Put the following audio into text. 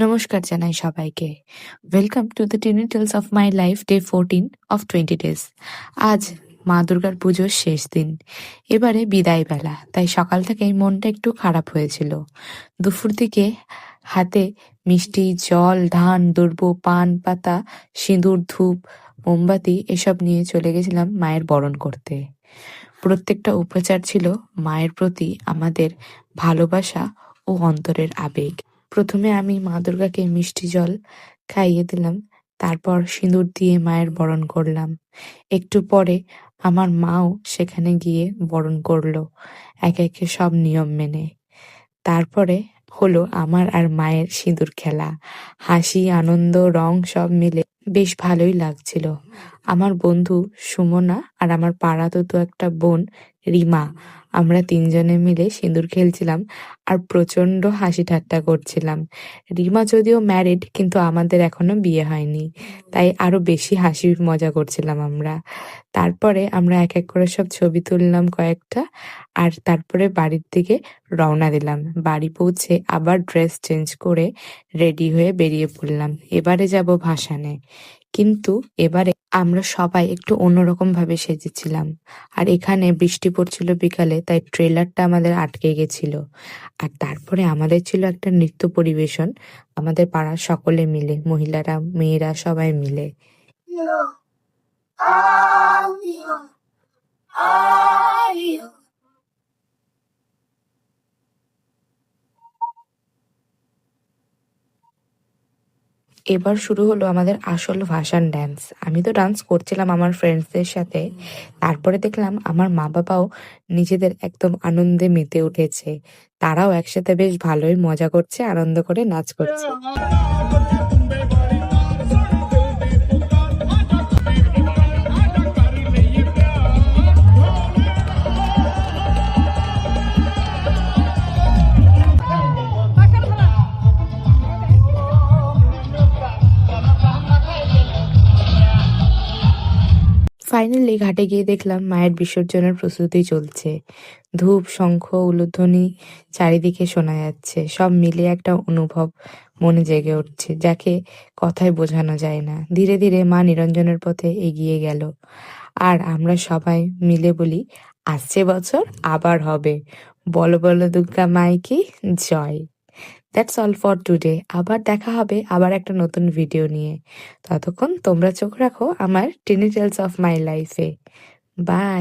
নমস্কার জানাই সবাইকে। Welcome to the tiny tales of my life day 14 of 20 days. আজ মা দুর্গার পুজোর শেষ দিন। এবারে বিদায় বেলা, তাই সকাল থেকেই মনটা একটু খারাপ হয়েছিল। দুপুর দিকে হাতে মিষ্টি, জল, ধান, দূর্ব, পান পাতা, সিঁদুর, ধূপ, মোমবাতি এসব নিয়ে চলে গেছিলাম মায়ের বরণ করতে। প্রত্যেকটা উপচার ছিল মায়ের প্রতি আমাদের ভালোবাসা ও অন্তরের আবেগ। প্রথমে আমি মা দুর্গাকে মিষ্টি জল খাইয়ে দিলাম, তারপর সিঁদুর দিয়ে মায়ের বরণ করলাম। একটু পরে আমার মাও সেখানে গিয়ে বরণ করলো, একে একে সব নিয়ম মেনে। তারপরে হলো আমার আর মায়ের সিঁদুর খেলা। হাসি, আনন্দ, রং সব মিলে বেশ ভালোই লাগছিল। আমার বন্ধু সুমনা আর আমার পাড়াতো তো একটা বোন রিমা, আমরা তিনজনে মিলে সিঁদুর খেলছিলাম আর প্রচন্ড হাসি ঠাট্টা করছিলাম। রিমা যদিও ম্যারিড, কিন্তু আমাদের এখনো বিয়ে হয়নি, তাই আরো বেশি হাসি মজা করছিলাম আমরা। তারপরে আমরা এক এক করে সব ছবি তুললাম কয়েকটা, আর তারপরে বাড়ির দিকে রওনা দিলাম। বাড়ি পৌঁছে আবার ড্রেস চেঞ্জ করে রেডি হয়ে বেরিয়ে পড়লাম। এবারে যাব ভাসানে, কিন্তু এবারে আমরা সবাই একটু অন্যরকম ভাবে সেজেছিলাম। আর এখানে বৃষ্টি পড়ছিল বিকালে, তাই ট্রেলারটা আমাদের আটকে গেছিল। আর তারপরে আমাদের ছিল একটা নৃত্য পরিবেশন, আমাদের পাড়ার সকলে মিলে, মহিলারা, মেয়েরা সবাই মিলে। এবার শুরু হলো আমাদের আসল ভাসান ড্যান্স। আমি তো ডান্স করছিলাম আমার ফ্রেন্ডসদের সাথে, তারপরে দেখলাম আমার মা বাবাও নিজেদের একদম আনন্দে মেতে উঠেছে। তারাও একসাথে বেশ ভালোই মজা করছে, আনন্দ করে নাচ করছে। ফাইনালি ঘাটে গিয়ে দেখলাম মায়ের বিসর্জনের প্রস্তুতি চলছে। ধূপ, শঙ্খ, উলুধ্বনি চারিদিকে শোনা যাচ্ছে। সব মিলিয়ে একটা অনুভব মনে জেগে উঠছে, যাকে কথায় বোঝানো যায় না। ধীরে ধীরে মা নিরঞ্জনের পথে এগিয়ে গেল, আর আমরা সবাই মিলে বলি, আসছে বছর আবার হবে। বলো বলো দুর্গা মাইকে জয়। That's all for today. আবার দেখা হবে আবার একটা নতুন ভিডিও নিয়ে। ততক্ষণ তোমরা চোখ রাখো আমার টিনি টেলস অফ মাই লাইফে। বাই।